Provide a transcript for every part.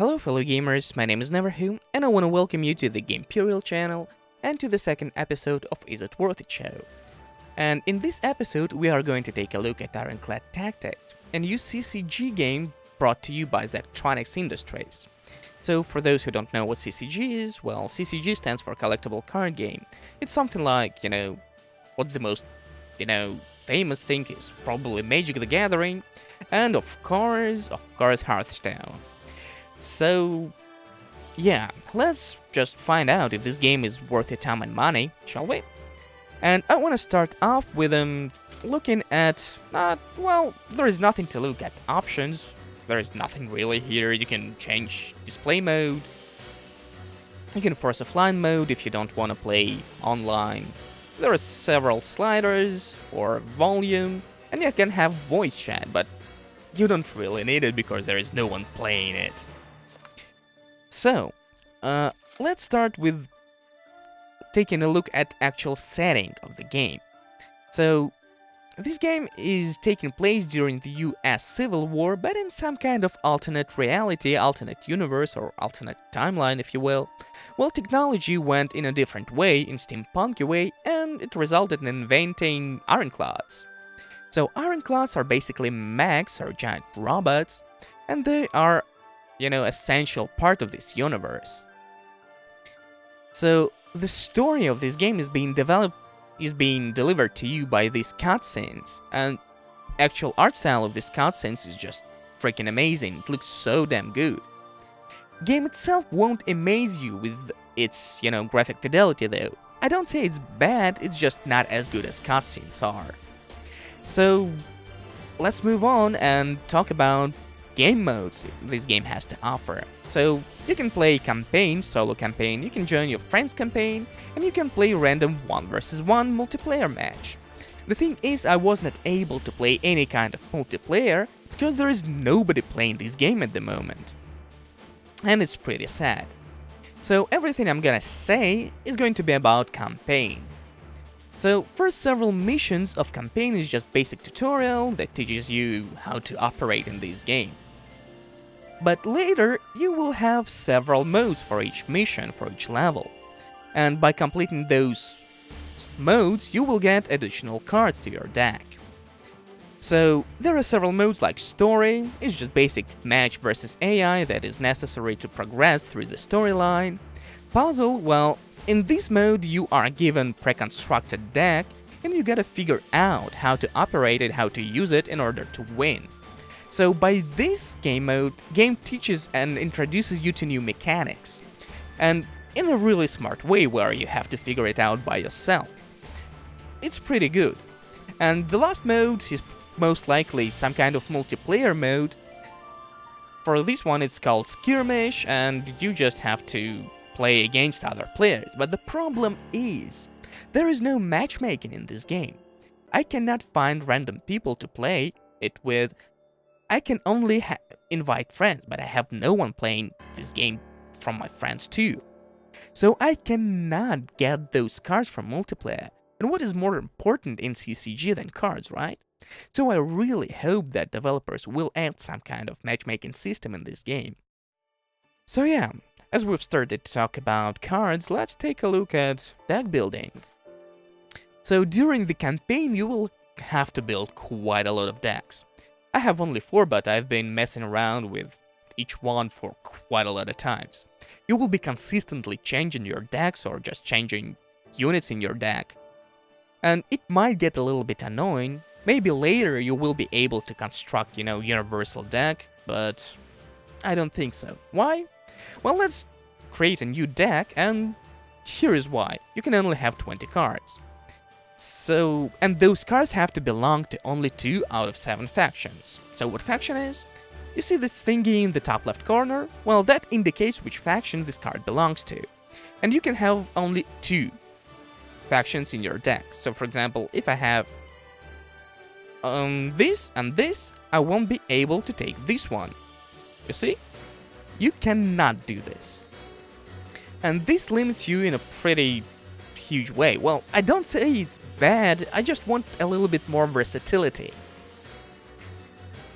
Hello fellow gamers, my name is Neverwho, and I want to welcome you to the Gameperial channel and to the second episode of Is It Worth It show. And in this episode we are going to take a look at Ironclad Tactics, a new CCG game brought to you by Zectronics Industries. So for those who don't know what CCG is, well, CCG stands for Collectible Card Game. It's something like, what's the most, famous thing is probably Magic the Gathering, and of course Hearthstone. So, yeah, let's just find out if this game is worth your time and money, shall we? And I want to start off with looking at, there is nothing to look at. Options, there is nothing really here. You can change display mode, you can force offline mode if you don't want to play online. There are several sliders for volume, and you can have voice chat, but you don't really need it because there is no one playing it. So, let's start with taking a look at actual setting of the game. So, this game is taking place during the US Civil War, but in some kind of alternate reality, alternate universe, or alternate timeline, if you will. Well, technology went in a different way, in steampunky way, and it resulted in inventing ironclads. So, ironclads are basically mechs, or giant robots, and they are essential part of this universe. So the story of this game is being delivered to you by these cutscenes, and actual art style of this cutscenes is just freaking amazing. It looks so damn good. Game itself won't amaze you with its, graphic fidelity though. I don't say it's bad, it's just not as good as cutscenes are. So let's move on and talk about game modes this game has to offer. So you can play campaign, solo campaign, you can join your friend's campaign, and you can play random 1 vs 1 multiplayer match. The thing is, I was not able to play any kind of multiplayer because there is nobody playing this game at the moment. And it's pretty sad. So everything I'm gonna say is going to be about campaign. So first several missions of campaign is just basic tutorial that teaches you how to operate in this game. But later, you will have several modes for each mission, for each level. And by completing those modes, you will get additional cards to your deck. So there are several modes like story, it's just basic match versus AI that is necessary to progress through the storyline. Puzzle, well, in this mode you are given pre-constructed deck, and you gotta figure out how to operate it, how to use it in order to win. So by this game mode, game teaches and introduces you to new mechanics, and in a really smart way where you have to figure it out by yourself. It's pretty good. And the last mode is most likely some kind of multiplayer mode. For this one it's called Skirmish, and you just have to play against other players. But the problem is, there is no matchmaking in this game. I cannot find random people to play it with. I can only invite friends, but I have no one playing this game from my friends too. So I cannot get those cards from multiplayer. And what is more important in CCG than cards, right? So I really hope that developers will add some kind of matchmaking system in this game. So yeah, as we've started to talk about cards, let's take a look at deck building. So during the campaign you will have to build quite a lot of decks. I have only 4, but I've been messing around with each one for quite a lot of times. You will be consistently changing your decks or just changing units in your deck. And it might get a little bit annoying. Maybe later you will be able to construct, universal deck, but I don't think so. Why? Well, let's create a new deck, and here is why. You can only have 20 cards. So, and those cards have to belong to only 2 out of 7 factions. So what faction is? You see this thingy in the top left corner? Well, that indicates which faction this card belongs to. And you can have only 2 factions in your deck. So for example, if I have this and this, I won't be able to take this one. You see? You cannot do this. And this limits you in a pretty huge way. Well, I don't say it's bad, I just want a little bit more versatility.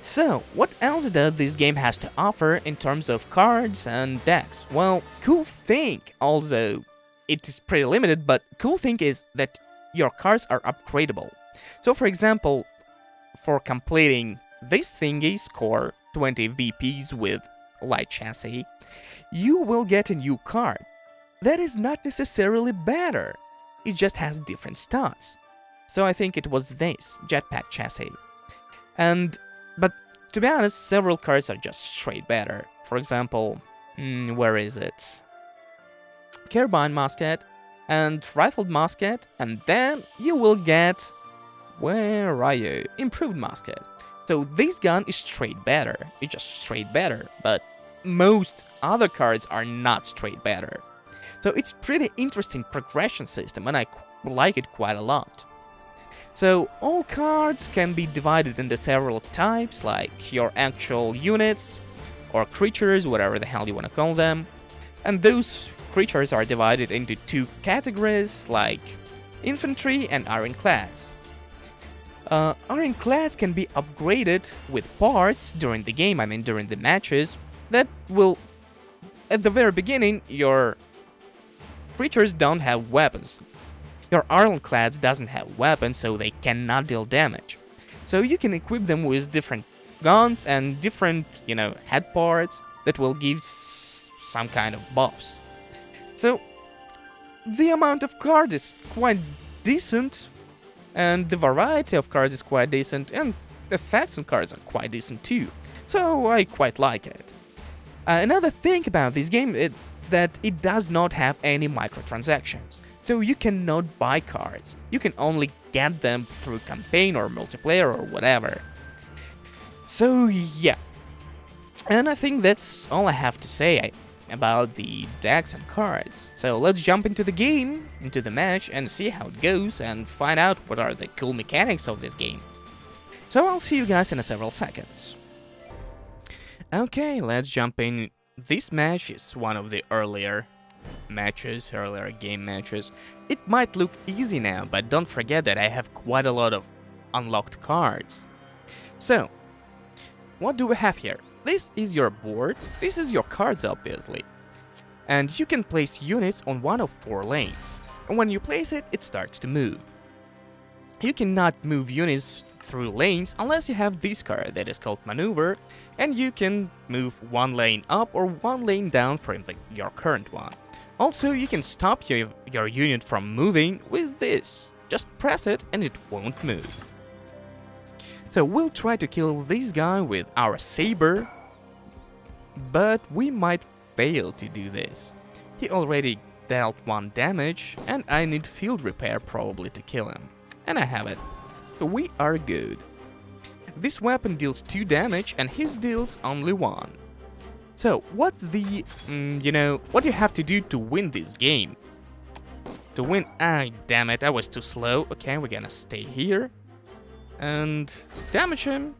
So, what else does this game has to offer in terms of cards and decks? Well, cool thing, although it is pretty limited, but cool thing is that your cards are upgradable. So for example, for completing this thingy, score 20 VPs with light chassis, you will get a new card. That is not necessarily better, it just has different stats. So I think it was this, jetpack chassis. But to be honest, several cards are just straight better. For example, where is it? Carbine musket and rifled musket, and then you will get, where are you? Improved musket. So this gun is straight better, it's just straight better, but most other cards are not straight better. So it's pretty interesting progression system, and I like it quite a lot. So all cards can be divided into several types, like your actual units or creatures, whatever the hell you want to call them. And those creatures are divided into two categories, like infantry and ironclads. Ironclads can be upgraded with parts during the game, during the matches, that will... At the very beginning, your creatures don't have weapons. Your ironclads doesn't have weapons, so they cannot deal damage. So you can equip them with different guns and different, head parts that will give some kind of buffs. So the amount of cards is quite decent, and the variety of cards is quite decent, and effects on cards are quite decent too. So I quite like it. Another thing about this game is that it does not have any microtransactions. So you cannot buy cards, you can only get them through campaign or multiplayer or whatever. So yeah, and I think that's all I have to say about the decks and cards. So let's jump into the game, into the match, and see how it goes and find out what are the cool mechanics of this game. So I'll see you guys in several seconds. Okay, let's jump in. This match is one of the earlier game matches. It might look easy now, but don't forget that I have quite a lot of unlocked cards. So, what do we have here? This is your board, this is your cards obviously. And you can place units on one of 4 lanes. And when you place it, it starts to move. You cannot move units through lanes unless you have this card that is called Maneuver, and you can move 1 lane up or 1 lane down from your current one. Also, you can stop your unit from moving with this. Just press it and it won't move. So we'll try to kill this guy with our saber, but we might fail to do this. He already dealt 1 damage, and I need field repair probably to kill him. And I have it. So we are good. This weapon deals 2 damage and his deals only 1. So what's the, what you have to do to win this game? To win, damn it, I was too slow. Okay, we're gonna stay here and damage him.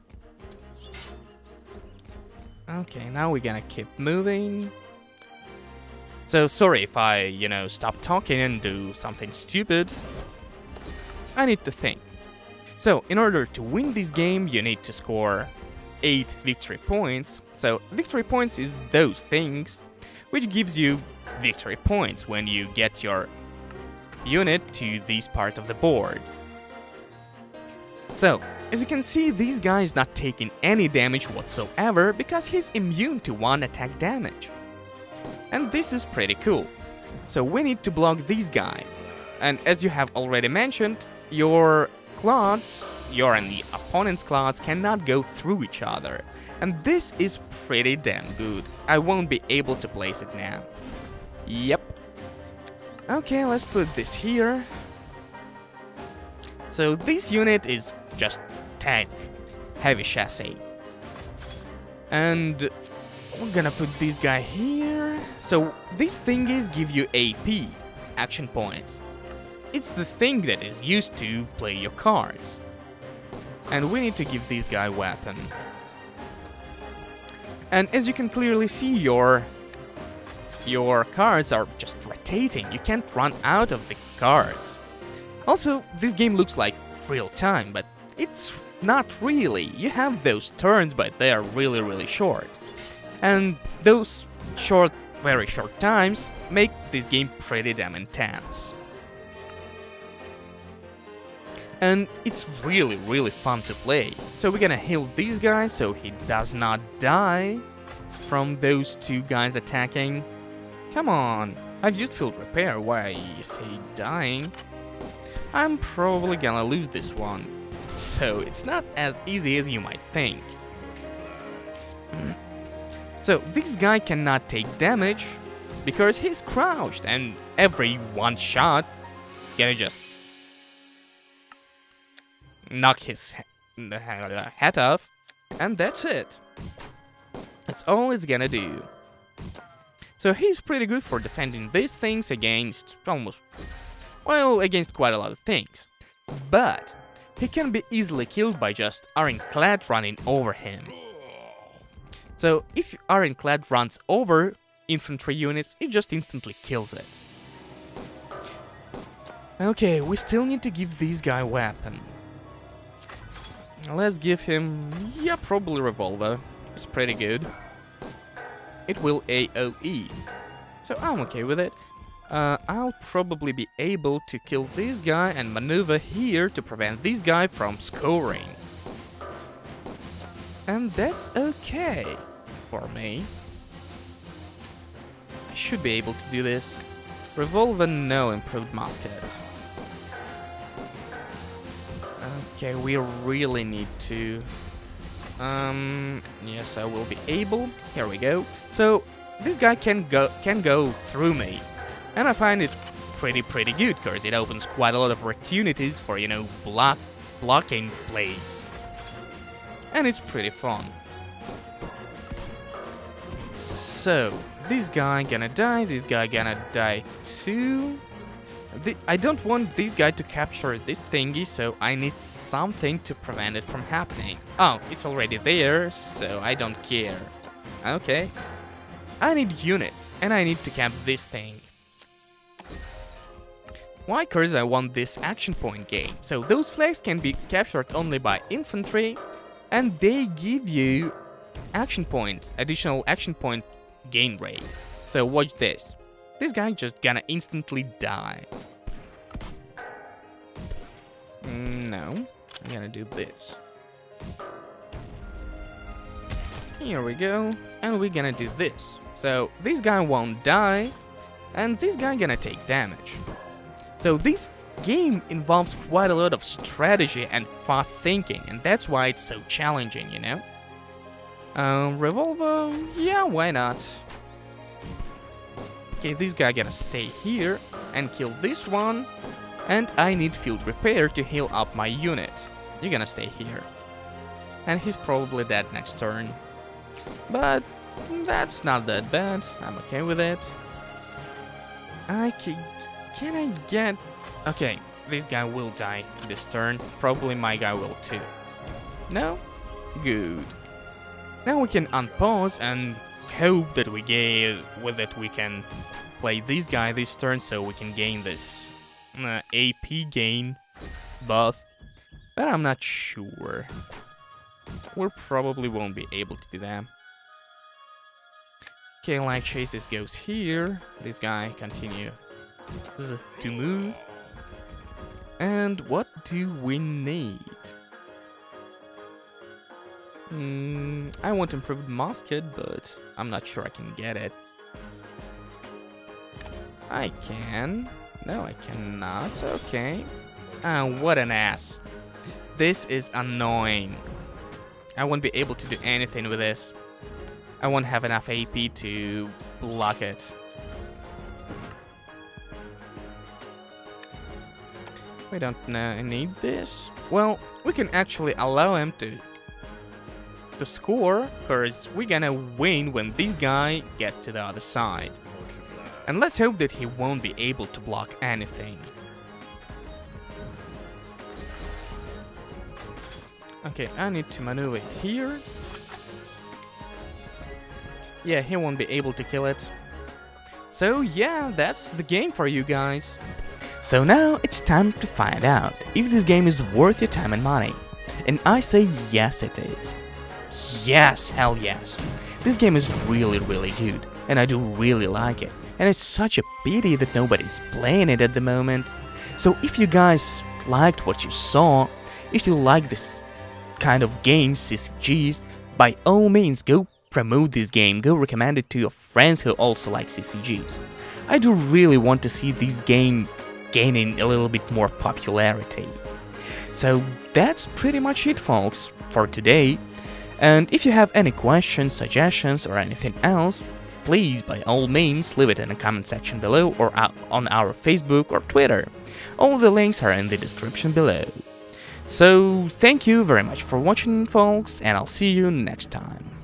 Okay, now we're gonna keep moving. So sorry if I, stop talking and do something stupid. I need to think. So, in order to win this game, you need to score 8 victory points. So, victory points is those things which gives you victory points when you get your unit to this part of the board. So, as you can see, this guy is not taking any damage whatsoever because he's immune to 1 attack damage. And this is pretty cool. So, we need to block this guy. And as you have already mentioned, your claws, your and the opponent's claws cannot go through each other. And this is pretty damn good. I won't be able to place it now. Yep. Okay, let's put this here. So this unit is just tank, heavy chassis. And we're gonna put this guy here. So these thingies give you AP, action points. It's the thing that is used to play your cards. And we need to give this guy weapon. And as you can clearly see, your cards are just rotating. You can't run out of the cards. Also, this game looks like real time, but it's not really. You have those turns, but they are really short. And those very short times make this game pretty damn intense. And it's really fun to play. So we're gonna heal these guys so he does not die from those two guys attacking. Come on, I've used field repair, why is he dying? I'm probably gonna lose this one. So it's not as easy as you might think. So this guy cannot take damage because he's crouched, and every one shot gonna just knock his head off, and that's it. That's all it's gonna do. So he's pretty good for defending these things against against quite a lot of things. But he can be easily killed by just Ironclad running over him. So if Ironclad runs over infantry units, it just instantly kills it. Okay, we still need to give this guy a weapon. Let's give him, probably revolver. It's pretty good. It will AoE, so I'm okay with it. I'll probably be able to kill this guy and maneuver here to prevent this guy from scoring. And that's okay for me. I should be able to do this. Revolver, no. Improved musket. Okay, we really need to... yes, I will be able. Here we go. So, this guy can go through me. And I find it pretty good, because it opens quite a lot of opportunities for, blocking plays. And it's pretty fun. So, this guy gonna die, this guy gonna die too. I don't want this guy to capture this thingy, so I need something to prevent it from happening. Oh, it's already there, so I don't care. Okay. I need units, and I need to cap this thing. Why? Because I want this action point gain. So those flags can be captured only by infantry, and they give you action points, additional action point gain rate. So watch this. This guy just gonna instantly die. No, I'm gonna do this. Here we go, and we're gonna do this. So this guy won't die, and this guy gonna take damage. So this game involves quite a lot of strategy and fast thinking, and that's why it's so challenging, Revolver, yeah, why not? Okay, this guy gonna stay here and kill this one, and I need field repair to heal up my unit. You're gonna stay here. And he's probably dead next turn. But that's not that bad, I'm okay with it. Can I get... Okay, this guy will die this turn, probably my guy will too. No? Good. Now we can unpause and hope that we can play this guy this turn so we can gain this AP gain buff, but I'm not sure. We probably won't be able to do that. Okay, like chases goes here. This guy continue to move. And what do we need? I want improved musket, but I'm not sure I can get it. I can. No, I cannot. Okay. Ah, what an ass. This is annoying. I won't be able to do anything with this. I won't have enough AP to block it. We don't need this. Well, we can actually allow him to score, because we're gonna win when this guy gets to the other side. And let's hope that he won't be able to block anything. Okay, I need to maneuver it here. Yeah, he won't be able to kill it. So yeah, that's the game for you guys. So now it's time to find out if this game is worth your time and money. And I say yes it is. Yes, hell yes. This game is really good, and I do really like it. And it's such a pity that nobody's playing it at the moment. So if you guys liked what you saw, if you like this kind of game, CCGs, by all means go promote this game, go recommend it to your friends who also like CCGs. I do really want to see this game gaining a little bit more popularity. So that's pretty much it, folks, for today. And if you have any questions, suggestions, or anything else, please by all means leave it in the comment section below or on our Facebook or Twitter. All the links are in the description below. So thank you very much for watching, folks, and I'll see you next time.